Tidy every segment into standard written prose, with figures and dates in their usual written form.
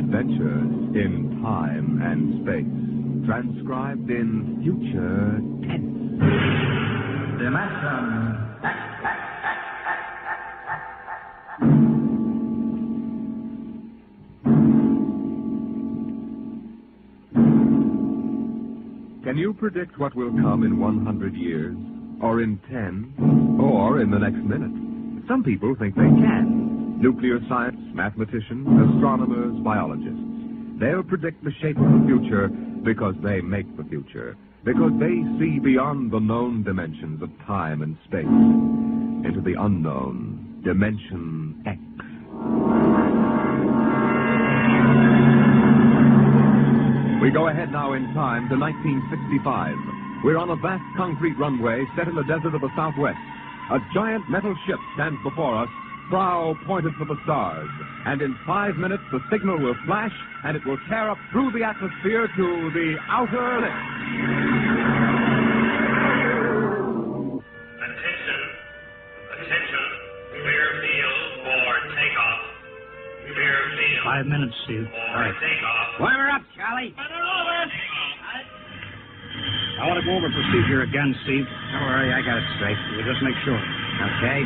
Adventures in Time and Space, transcribed in future tense. Dimension. Can you predict what will come in 100 years? Or in 10? Or in the next minute? Some people think they can. Nuclear science, mathematicians, astronomers, biologists. They'll predict the shape of the future because they make the future. Because they see beyond the known dimensions of time and space into the unknown, Dimension X. We go ahead now in time to 1965. We're on a vast concrete runway set in the desert of the Southwest. A giant metal ship stands before us, prow pointed for the stars. And in 5 minutes, the signal will flash, and it will tear up through the atmosphere to the outer limits. Attention, clear field for takeoff. Clear field. 5 minutes, Steve. All right. Takeoff. Climber up, Charlie. I don't know, man. I want to go over procedure again, Steve. Don't worry, I got it straight. We'll just make sure. Okay.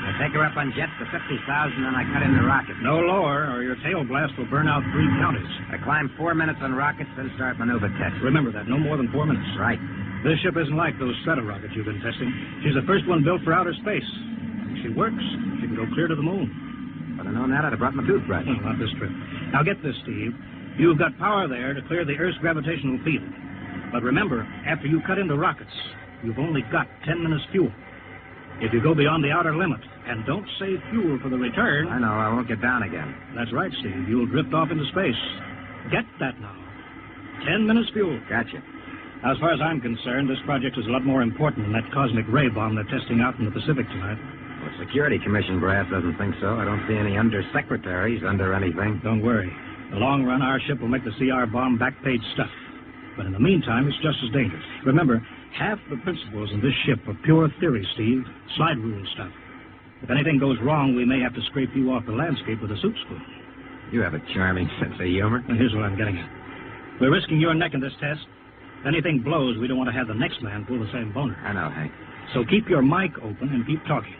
I take her up on jet to 50,000, then I cut in the rocket. No lower, or your tail blast will burn out 3 counties. I climb 4 minutes on rockets, then start maneuver test. Remember that, no more than 4 minutes. Right. This ship isn't like those strata rockets you've been testing. She's the first one built for outer space. If she works, she can go clear to the moon. If I'd have known that, I'd have brought my toothbrush. Well, not this trip. Now get this, Steve. You've got power there to clear the Earth's gravitational field. But remember, after you cut into rockets, you've only got 10 minutes fuel. If you go beyond the outer limit and don't save fuel for the return... I know, I won't get down again. That's right, Steve. You'll drift off into space. Get that now. 10 minutes fuel. Gotcha. As far as I'm concerned, this project is a lot more important than that cosmic ray bomb they're testing out in the Pacific tonight. Well, the Security Commission brass doesn't think so. I don't see any undersecretaries under anything. Don't worry. In the long run, our ship will make the CR bomb back-page stuff. But in the meantime, it's just as dangerous. Remember, half the principles in this ship are pure theory, Steve. Slide rule stuff. If anything goes wrong, we may have to scrape you off the landscape with a soup spoon. You have a charming sense of humor. Now, here's what I'm getting at. We're risking your neck in this test. If anything blows, we don't want to have the next man pull the same boner. I know, Hank. So keep your mic open and keep talking.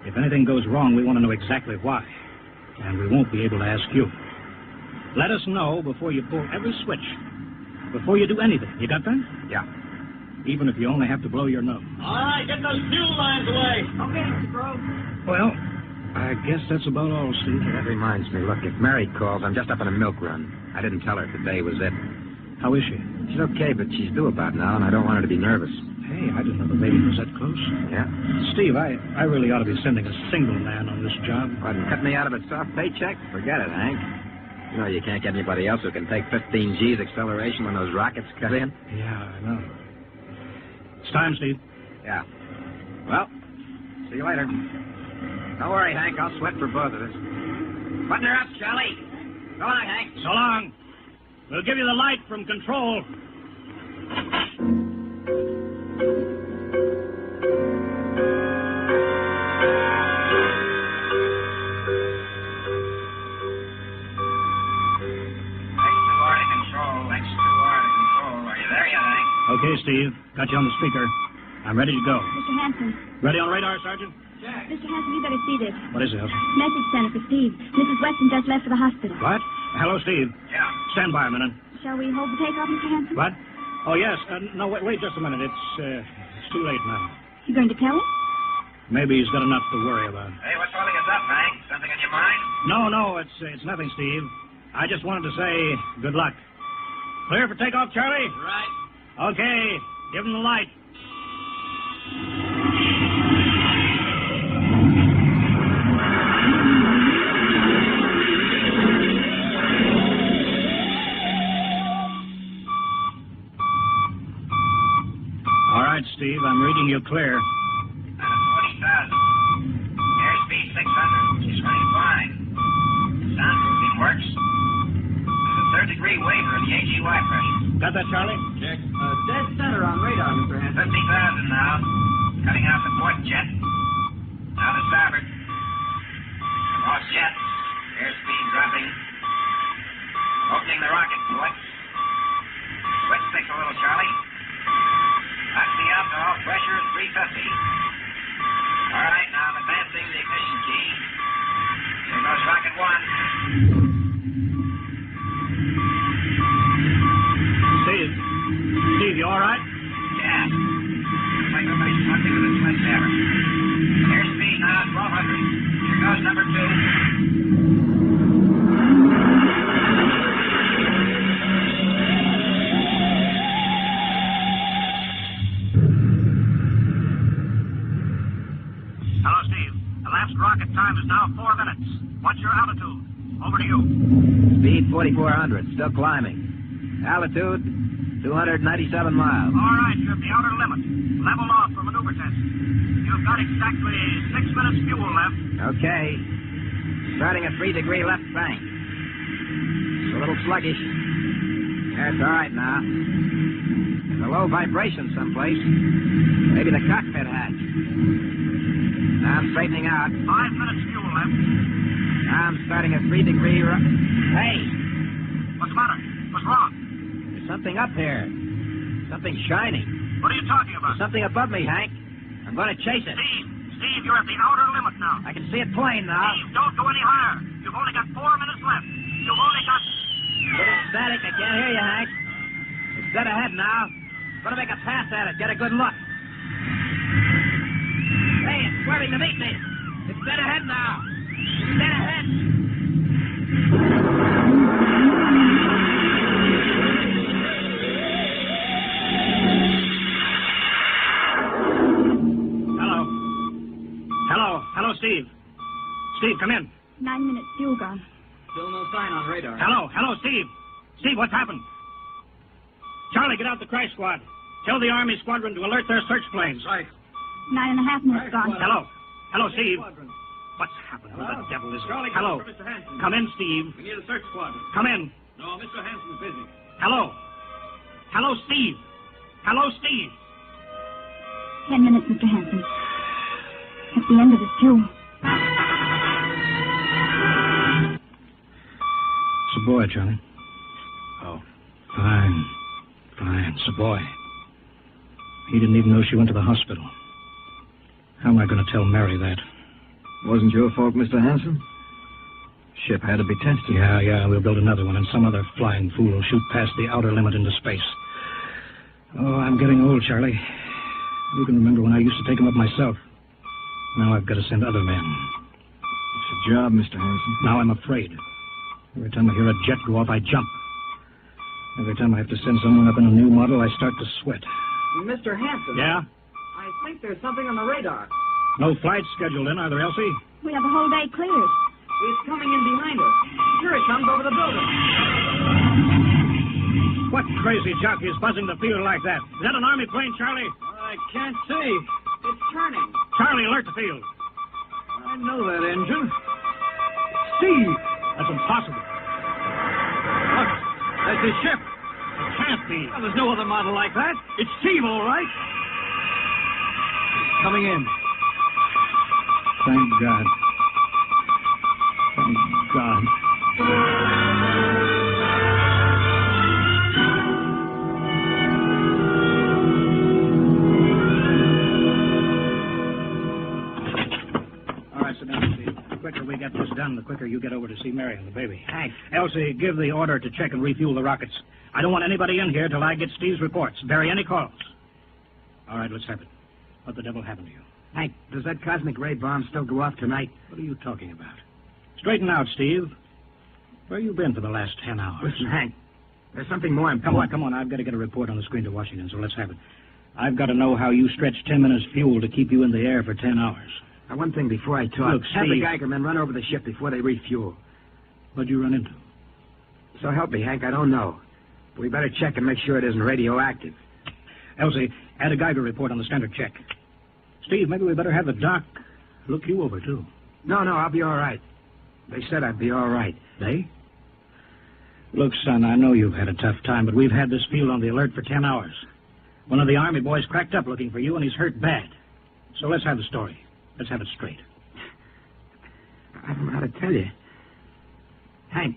If anything goes wrong, we want to know exactly why. And we won't be able to ask you. Let us know before you pull every switch. Before you do anything. You got that? Yeah. Even if you only have to blow your nose. All right, get those fuel lines away. Okay, Mr. Bro. Well, I guess that's about all, Steve. That reminds me. Look, if Mary calls, I'm just up on a milk run. I didn't tell her today was it. How is she? She's okay, but she's due about now, and I don't want her to be nervous. Hey, I didn't know the baby was that close. Yeah? Steve, I really ought to be sending a single man on this job. What, and cut me out of a soft paycheck? Forget it, Hank. You know you can't get anybody else who can take 15 G's acceleration when those rockets cut in. Yeah, I know. It's time, Steve. Yeah. Well, see you later. Don't worry, Hank. I'll sweat for both of us. Button her up, Charlie. So long, Hank. So long. We'll give you the light from control. Okay, Steve. Got you on the speaker. I'm ready to go. Mr. Hanson. Ready on radar, Sergeant? Jack. Mr. Hanson, you better see this. What is it, Elsa? Message center for Steve. Mrs. Weston just left for the hospital. What? Hello, Steve. Yeah. Stand by a minute. Shall we hold the takeoff, Mr. Hanson? What? Oh, yes. No, wait just a minute. It's too late now. You going to tell him? Maybe he's got enough to worry about. Hey, what's holding us up, Hank? Something on your mind? No, it's nothing, Steve. I just wanted to say good luck. Clear for takeoff, Charlie? Right. Okay. Give him the light. All right, Steve, I'm reading you clear. 40,000. Airspeed 600. She's running fine. Soundproofing works. There's a third-degree waiver of the AGY pressure. Got that, Charlie? Check. Dead center on radar, Mr. Hanson. 50,000 now. Cutting out the port jet. Now to starboard. Off jet. Airspeed dropping. altitude. Over to you. Speed 4,400, still climbing. Altitude 297 miles. All right, you're at the outer limit. Level off for maneuver test. You've got exactly 6 minutes fuel left. Okay. Starting at 3-degree left bank. It's a little sluggish. That's all right now. There's a low vibration someplace. Maybe the cockpit hatch. Now I'm straightening out. 5 minutes fuel left. Now I'm starting at 3-degree Hey! What's the matter? What's wrong? There's something up here. Something shiny. What are you talking about? Something above me, Hank. I'm going to chase it. Steve, you're at the outer limit now. I can see it plain now. Steve, don't go any higher. You've only got 4 minutes left. You've only got... It's static. I can't hear you, Hank. It's dead ahead now. I'm going to make a pass at it. Get a good look. Hey, it's swerving to meet me. It's dead ahead now. It's dead ahead. Hello, Steve. Steve, come in. 9 minutes fuel gone. Still no sign on radar. Hello, Steve. Steve, what's happened? Charlie, get out the crash squad. Tell the Army squadron to alert their search planes. Right. 9.5 minutes gone. Hello, Steve. What's happened? Who the devil is it? Charlie, Hello. for Mr. Hanson. Come in, Steve. We need a search squadron. Come in. No, Mr. Hanson's busy. Hello, Steve. 10 minutes, Mr. Hanson. That's the end of his fuel. It's a boy, Charlie. Oh. Fine. It's a boy. He didn't even know she went to the hospital. How am I going to tell Mary that? Wasn't your fault, Mr. Hanson. Ship had to be tested. Yeah, we'll build another one, and some other flying fool will shoot past the outer limit into space. Oh, I'm getting old, Charlie. You can remember when I used to take them up myself. Now I've got to send other men. It's a job, Mr. Hanson. Now I'm afraid. Every time I hear a jet go off, I jump. Every time I have to send someone up in a new model, I start to sweat. Mr. Hanson. Yeah? I think there's something on the radar. No flight scheduled in, are there, Elsie? We have the whole day cleared. It's coming in behind us. Here it comes over the building. What crazy jockey is buzzing the field like that? Is that an Army plane, Charlie? I can't see. It's turning. Charlie, alert the field. I know that engine. Steve! That's impossible. Look, that's his ship. It can't be. Well, there's no other model like that. It's Steve, all right. Coming in. Thank God. Thank God. All right, sit down, Steve. The quicker we get this done, the quicker you get over to see Mary and the baby. Hank. Elsie, give the order to check and refuel the rockets. I don't want anybody in here till I get Steve's reports. Bury any calls. All right, let's have it. What the devil happened to you? Hank, does that cosmic ray bomb still go off tonight? What are you talking about? Straighten out, Steve. Where you been for the last 10 hours? Listen, Hank, there's something more important. Come on. I've got to get a report on the screen to Washington, so let's have it. I've got to know how you stretched 10 minutes fuel to keep you in the air for 10 hours. Now, one thing before I talk. Look, have the Steve. Geiger men run over the ship before they refuel. What'd you run into? So help me, Hank, I don't know. But we better check and make sure it isn't radioactive. Elsie, add a Geiger report on the standard check. Steve, maybe we better have the doc look you over, too. No, I'll be all right. They said I'd be all right. They? Look, son, I know you've had a tough time, but we've had this field on the alert for 10 hours. One of the Army boys cracked up looking for you, and he's hurt bad. So let's have the story. Let's have it straight. I don't know how to tell you. Hank,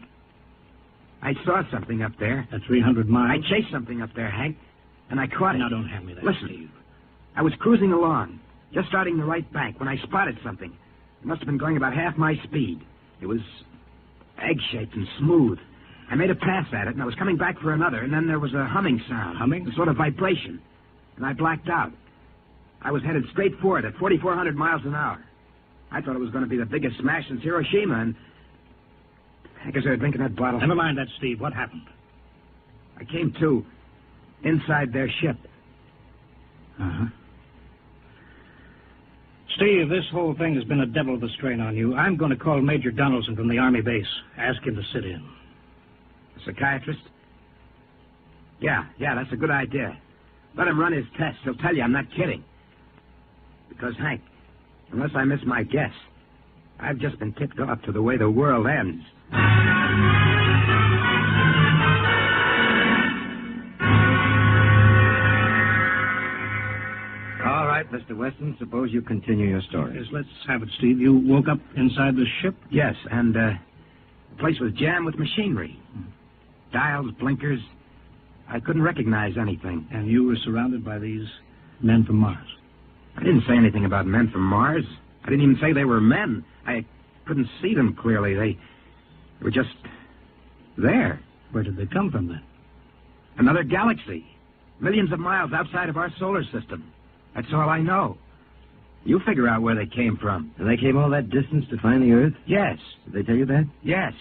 I saw something up there. At 300 miles? I chased something up there, Hank, and I caught it. Now, don't hand me that, Listen, Steve. I was cruising along, just starting the right bank, when I spotted something. It must have been going about half my speed. It was egg-shaped and smooth. I made a pass at it, and I was coming back for another, and then there was a humming sound. Humming? A sort of vibration. And I blacked out. I was headed straight for it at 4,400 miles an hour. I thought it was going to be the biggest smash since Hiroshima, and I guess they were drinking that bottle. Never mind that, Steve. What happened? I came to inside their ship. Uh-huh. Steve, this whole thing has been a devil of a strain on you. I'm going to call Major Donaldson from the Army base. Ask him to sit in. A psychiatrist? Yeah, that's a good idea. Let him run his tests. He'll tell you I'm not kidding. Because, Hank, unless I miss my guess, I've just been tipped off to the way the world ends. All right, Mr. Weston, suppose you continue your story. Yes, let's have it, Steve. You woke up inside the ship? Yes, and the place was jammed with machinery. Dials, blinkers. I couldn't recognize anything. And you were surrounded by these men from Mars? I didn't say anything about men from Mars. I didn't even say they were men. I couldn't see them clearly. They were just there. Where did they come from, then? Another galaxy. Millions of miles outside of our solar system. That's all I know. You figure out where they came from. And they came all that distance to find the Earth? Yes. Did they tell you that? Yes.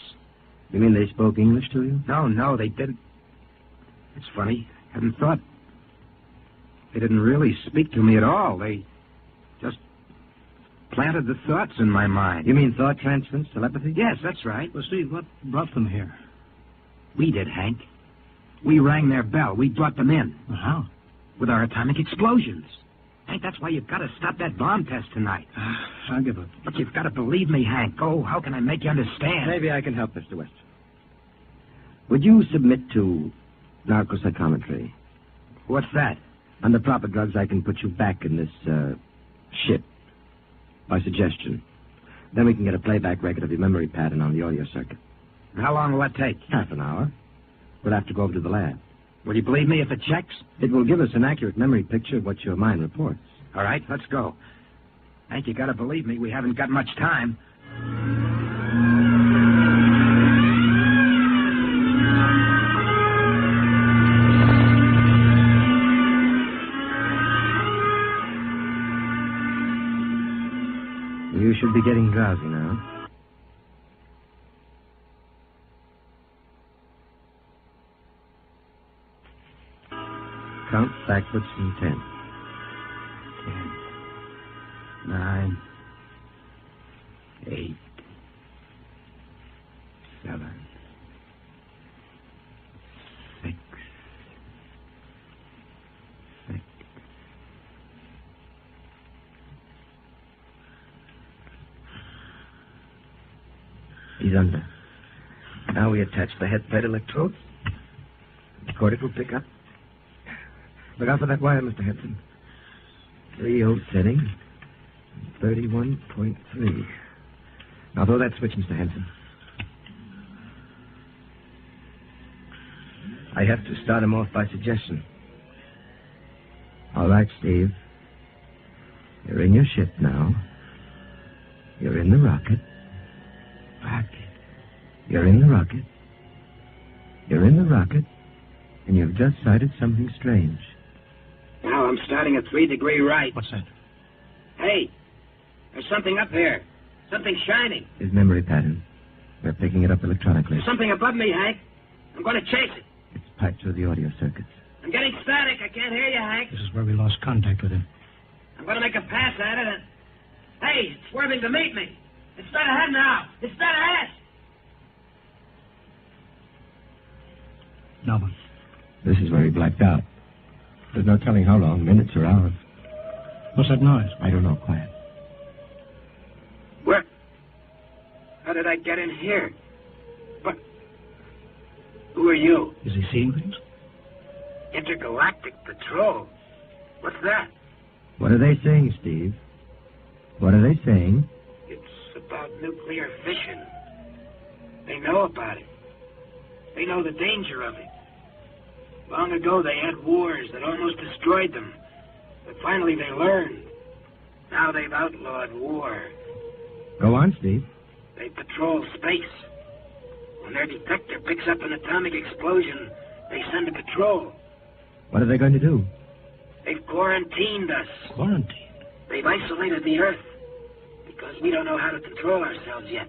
You mean they spoke English to you? No, they didn't. It's funny. I hadn't thought. They didn't really speak to me at all. They just planted the thoughts in my mind. You mean thought transference, telepathy? Yes, that's right. Well, Steve, what brought them here? We did, Hank. We rang their bell. We brought them in. Well, how? With our atomic explosions. Hank, that's why you've got to stop that bomb test tonight. I'll give up. But you've got to believe me, Hank. Oh, how can I make you understand? Maybe I can help, Mr. Weston. Would you submit to narcopsychometry? What's that? Under proper drugs, I can put you back in this ship by suggestion. Then we can get a playback record of your memory pattern on the audio circuit. And how long will that take? Half an hour. We'll have to go over to the lab. Will you believe me if it checks? It will give us an accurate memory picture of what your mind reports. All right, let's go. Hank, you got to believe me. We haven't got much time. You should be getting drowsy now. Count backwards from 10. 10, 9, 8, 7, 6, 6. He's under. Now we attach the head plate electrodes. The cortical pickup. Look out for that wire, Mr. Henson. 3-0 setting. 31.3. Now throw that switch, Mr. Henson. I have to start him off by suggestion. All right, Steve. You're in your ship now. You're in the rocket. You're in the rocket. You're in the rocket. And you've just sighted something strange. Now I'm starting at 3-degree right. What's that? Hey, there's something up here. Something shining. His memory pattern. We're picking it up electronically. There's something above me, Hank. I'm going to chase it. It's piped through the audio circuits. I'm getting static. I can't hear you, Hank. This is where we lost contact with him. I'm going to make a pass at it and... Hey, it's swerving to meet me. It's straight ahead now. It's straight ahead. No one. This is where he blacked out. There's no telling how long, minutes or hours. What's that noise? I don't know. Quiet. Where? How did I get in here? What? Who are you? Is he seeing things? Intergalactic Patrol. What's that? What are they saying, Steve? What are they saying? It's about nuclear fission. They know about it. They know the danger of it. Long ago, they had wars that almost destroyed them. But finally, they learned. Now they've outlawed war. Go on, Steve. They patrol space. When their detector picks up an atomic explosion, they send a patrol. What are they going to do? They've quarantined us. Quarantine? They've isolated the Earth. Because we don't know how to control ourselves yet.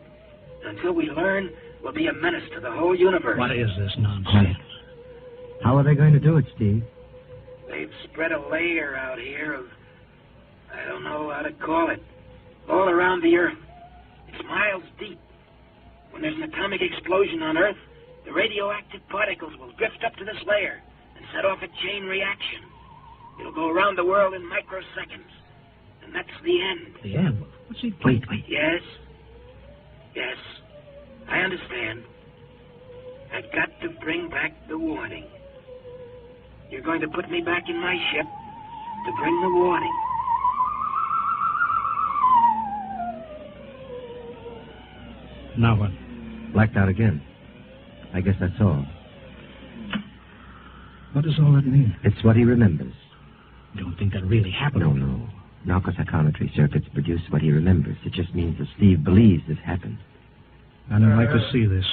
Until we learn, we'll be a menace to the whole universe. What is this nonsense? Quiet. How are they going to do it, Steve? They've spread a layer out here of... I don't know how to call it. all around the Earth. It's miles deep. When there's an atomic explosion on Earth, the radioactive particles will drift up to this layer and set off a chain reaction. It'll go around the world in microseconds. And that's the end. The end? What's he... Wait. Yes. Yes. I understand. I've got to bring back the warning. You're going to put me back in my ship to bring the warning. Now what? Blacked out again. I guess that's all. What does all that mean? It's what he remembers. You don't think that really happened? No. Narcopsychometry circuits produce what he remembers. It just means that Steve believes this happened. I don't like to see this.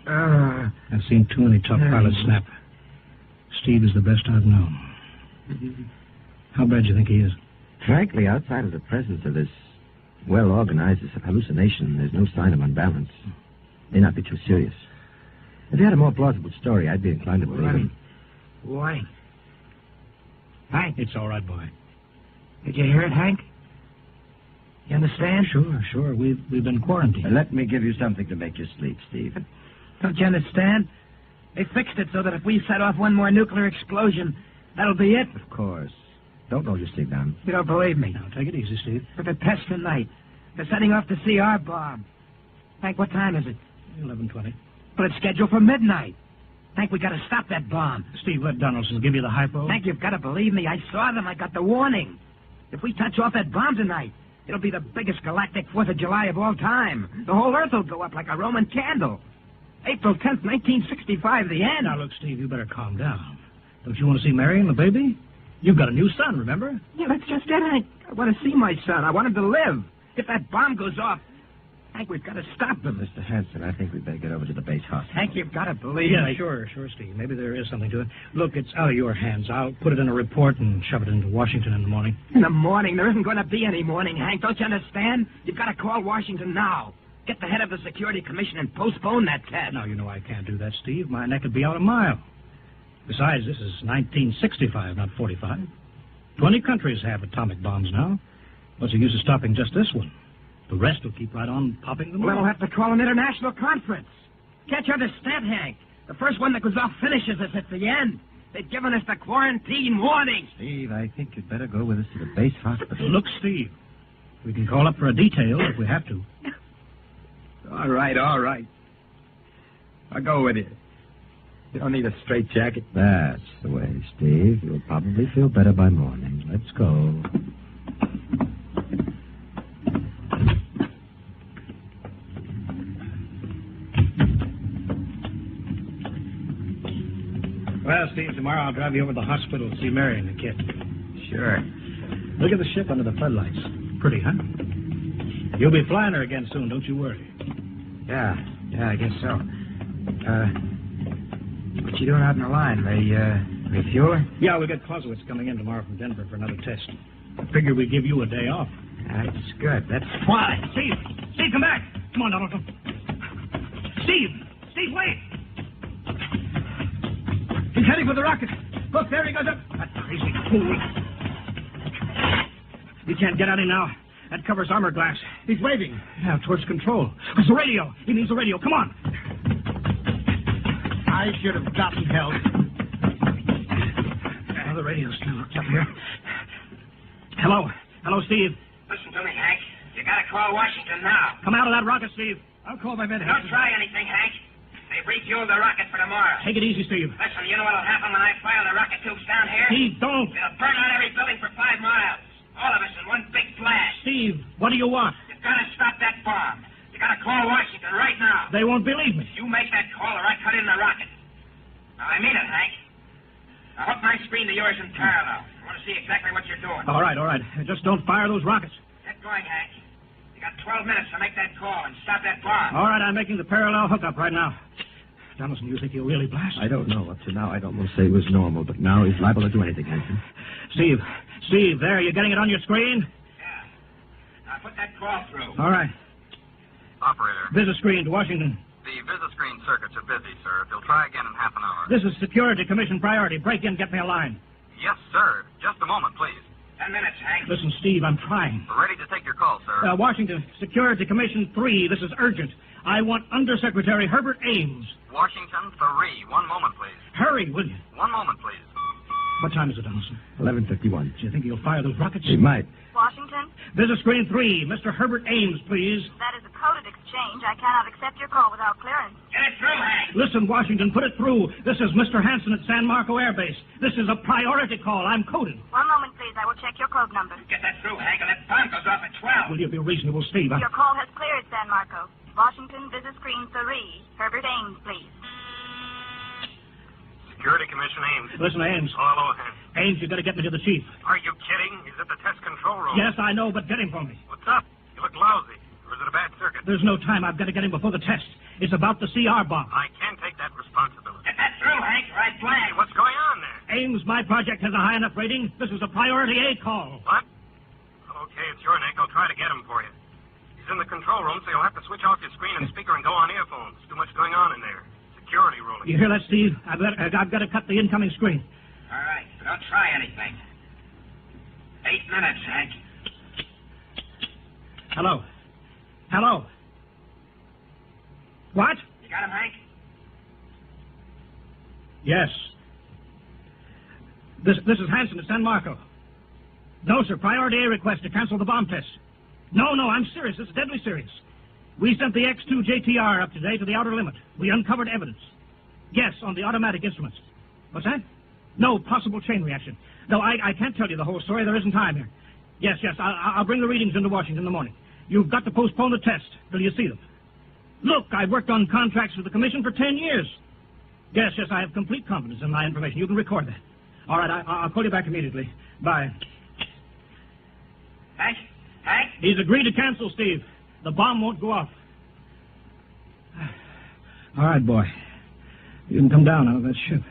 I've seen too many tough pilots snap. Steve is the best I've known. How bad do you think he is? Frankly, outside of the presence of this well-organized hallucination, there's no sign of unbalance. May not be too serious. If he had a more plausible story, I'd be inclined to believe him. Why? Hank, It's all right, boy. did you hear it, Hank? You understand? Sure. We've been quarantined. Let me give you something to make you sleep, Steve. Don't you understand? They fixed it so that if we set off one more nuclear explosion, that'll be it. Of course. Don't roll your sleep down. You don't believe me. Now, take it easy, Steve. But they're testing tonight. They're setting off the CR bomb. Hank, what time is it? 11:20. But it's scheduled for midnight. Hank, we gotta stop that bomb. Steve, let Donaldson give you the hypo. Hank, you've gotta believe me. I saw them. I got the warning. If we touch off that bomb tonight, it'll be the biggest galactic 4th of July of all time. The whole Earth will go up like a Roman candle. April 10th, 1965, the end. Now, look, Steve, you better calm down. Don't you want to see Mary and the baby? You've got a new son, remember? Yeah, that's just it, Hank. I want to see my son. I want him to live. If that bomb goes off, Hank, we've got to stop them. Mr. Hanson, I think we'd better get over to the base hospital. Hank, you've got to believe Yeah, me. sure, Steve. Maybe there is something to it. Look, it's out of your hands. I'll put it in a report and shove it into Washington in the morning. In the morning? There isn't going to be any morning, Hank. Don't you understand? You've got to call Washington now. Get the head of the Security Commission and postpone that test. Now, you know I can't do that, Steve. My neck would be out a mile. Besides, this is 1965, not 45. 20 countries have atomic bombs now. What's the use of stopping just this one? The rest will keep right on popping them We'll off. have to call an international conference. Can't you understand, Hank? The first one that goes off finishes us at the end. They've given us the quarantine warning. Steve, I think you'd better go with us to the base hospital. Look, Steve, we can call up for a detail if we have to. All right. I'll go with you. You don't need a straitjacket. That's the way, Steve. You'll probably feel better by morning. Let's go. Well, Steve, tomorrow I'll drive you over to the hospital to see Mary and the kid. Sure. Look at the ship under the floodlights. Pretty, huh? You'll be flying her again soon, don't you worry. Yeah, I guess so. What you doing out in the line? They refuel her? Yeah, we got Clausewitz coming in tomorrow from Denver for another test. I figured we'd give you a day off. That's good. That's... Why? Steve, come back. Come on, Donaldson. Steve, wait. He's heading for the rocket. Look, there he goes up. That crazy fool. We can't get at him now. That covers armor glass. He's waving. Yeah, towards control. It's the radio. He needs the radio. Come on. I should have gotten help. The radio's still hooked up here. Hello, Steve. Listen to me, Hank. You gotta call Washington now. Come out of that rocket, Steve. I'll call my men. Don't try anything, Hank. They've refueled the rocket for tomorrow. Take it easy, Steve. Listen, you know what'll happen when I fire the rocket tubes down here? Steve, don't. It'll burn out every building for 5 miles. All of us in one big blast. Steve, what do you want? You've got to stop that bomb. You got to call Washington right now. They won't believe me. You make that call or I cut in the rocket. Now, I mean it, Hank. Now, hook my screen to yours in parallel. I want to see exactly what you're doing. All right. Just don't fire those rockets. Get going, Hank. You got 12 minutes to make that call and stop that bomb. All right, I'm making the parallel hookup right now. Donaldson, you think he'll really blast? I don't know. Up to now, I'd almost say it was normal, but now he's liable to do anything, Hanson. Steve, there, you getting it on your screen? Yeah. Now, put that call through. All right. Operator, Visit screen to Washington. the visit screen circuits are busy, sir. If you'll try again in half an hour. This is Security Commission priority. Break in, get me a line. Yes, sir. Just a moment, please. 10 minutes, Hank. Listen, Steve, I'm trying. We're ready to take your call, sir. Washington, Security Commission 3. This is urgent. I want Undersecretary Herbert Ames. Washington 3. 1 moment, please. Hurry, will you? 1 moment, please. What time is it, Donaldson? 11:51. Do you think he'll fire those rockets? He might. Washington, Visit screen 3. Mr. Herbert Ames, please. that is a coded exchange. I cannot accept your call without clearance. Get it through, Hank. Listen, Washington, put it through. This is Mr. Hanson at San Marco Air Base. This is a priority call. I'm coded. 1 moment, please. I will check your code number. Get that through, Hank, and that bomb goes off at 12. Will you be reasonable, Steve? Your call has cleared, San Marco. Washington, visit screen 3. Herbert Ames, please. Security Commission Ames. Listen, Ames. Hello, Hank. Ames, you got to get me to the chief. Are you kidding? He's at the test control room. Yes, I know, but get him for me. What's up? You look lousy. Or is it a bad circuit? There's no time. I've got to get him before the test. It's about the CR bomb. I can't take that responsibility. Get that through, Hank, or I Hey, flag. what's going on there? Ames, my project has a high enough rating. This is a priority A call. What? Well, okay, it's your neck. I'll try to get him for you. He's in the control room, so you'll have to switch off your screen and speaker and go on earphones. Too much going on in there. Security ruling. You hear that, Steve? I've got to cut the incoming screen. All right, but don't try anything. 8 minutes, Hank. Hello? Hello? What? You got him, Hank? Yes. This is Hanson at San Marco. No, sir. Priority A request to cancel the bomb test. No, I'm serious. This is deadly serious. We sent the X-2 JTR up today to the outer limit. We uncovered evidence. Yes, on the automatic instruments. What's that? No, possible chain reaction. No, I can't tell you the whole story. There isn't time here. Yes, I'll bring the readings into Washington in the morning. You've got to postpone the test till you see them. Look, I've worked on contracts with the Commission for 10 years. Yes, I have complete confidence in my information. You can record that. All right, I'll call you back immediately. Bye. Hank? He's agreed to cancel, Steve. The bomb won't go off. All right, boy. You can come down out of that ship.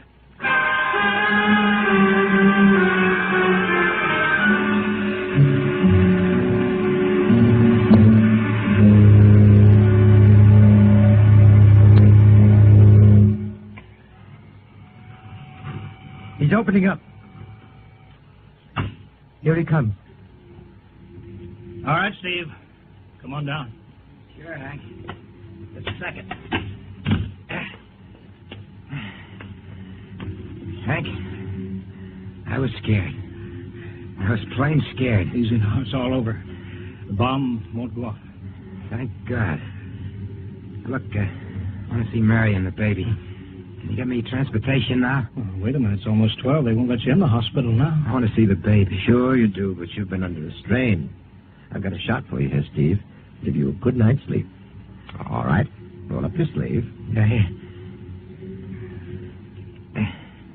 He's opening up. Here he comes. All right, Steve. Come on down. Sure, Hank. Just a second. Hank, I was scared. I was plain scared. Easy now. It's all over. The bomb won't go off. Thank God. Look, I want to see Mary and the baby. Can you get me transportation now? Oh, wait a minute. It's almost 12. They won't let you in the hospital now. I want to see the baby. Sure you do, but you've been under a strain. I've got a shot for you here, Steve. Give you a good night's sleep. All right. Roll up your sleeve. Yeah, here.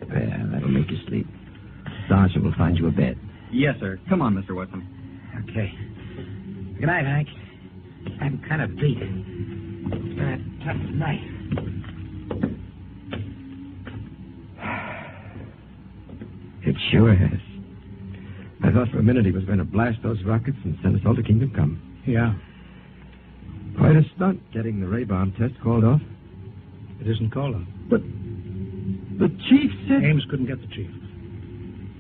There, that'll make you sleep. Sergeant will find you a bed. Yes, sir. Come on, Mr. Watson. Okay. Good night, Hank. I'm kind of beat. It's been a tough night. It sure has. I thought for a minute he was going to blast those rockets and send us all to Kingdom Come. Yeah. Quite a stunt getting the ray bomb test called off. It isn't called off. But the chief said... Ames couldn't get the chief.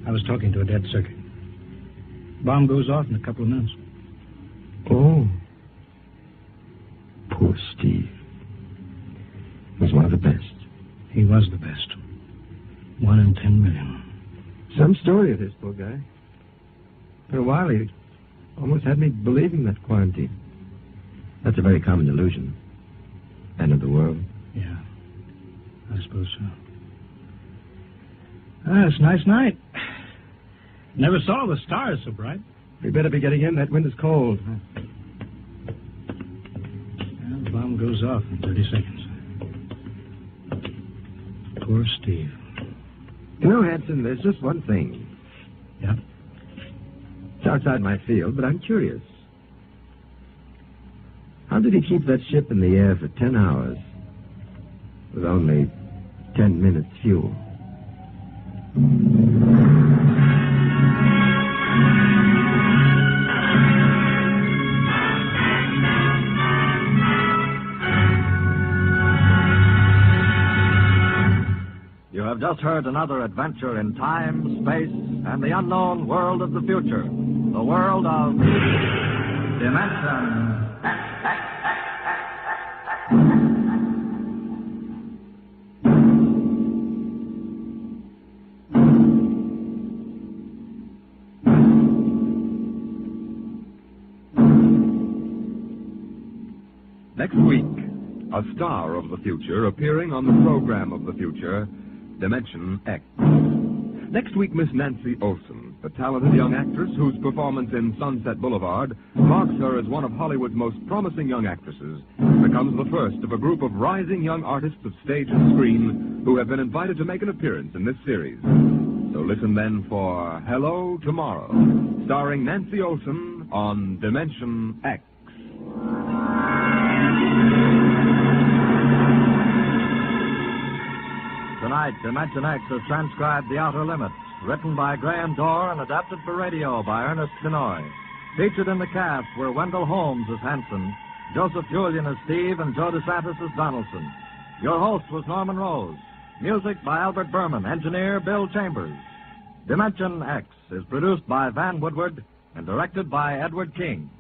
I was talking to a dead circuit. Bomb goes off in a couple of minutes. Oh. Poor Steve. He was one of the best. He was the best. 1 in 10 million. Some story of this poor guy. For a while, he almost had me believing that quarantine. That's a very common delusion. End of the world. Yeah, I suppose so. It's a nice night. Never saw the stars so bright. We better be getting in. That wind is cold. Well, the bomb goes off in 30 seconds. Poor Steve. You know, Hanson, there's just one thing. Yeah? It's outside my field, but I'm curious. How did he keep that ship in the air for 10 hours with only 10 minutes fuel? You have just heard another adventure in time, space, and the unknown world of the future. The world of Dimension. Next week, a star of the future appearing on the program of the future, Dimension X. Next week, Miss Nancy Olson, the talented young actress whose performance in Sunset Boulevard marks her as one of Hollywood's most promising young actresses, becomes the first of a group of rising young artists of stage and screen who have been invited to make an appearance in this series. So listen then for Hello Tomorrow, starring Nancy Olson on Dimension X. Tonight, Dimension X has transcribed The Outer Limits, written by Graham Dorr and adapted for radio by Ernest Benoit. Featured in the cast were Wendell Holmes as Hanson, Joseph Julian as Steve, and Joe DeSantis as Donaldson. Your host was Norman Rose. Music by Albert Berman, engineer Bill Chambers. Dimension X is produced by Van Woodward and directed by Edward King.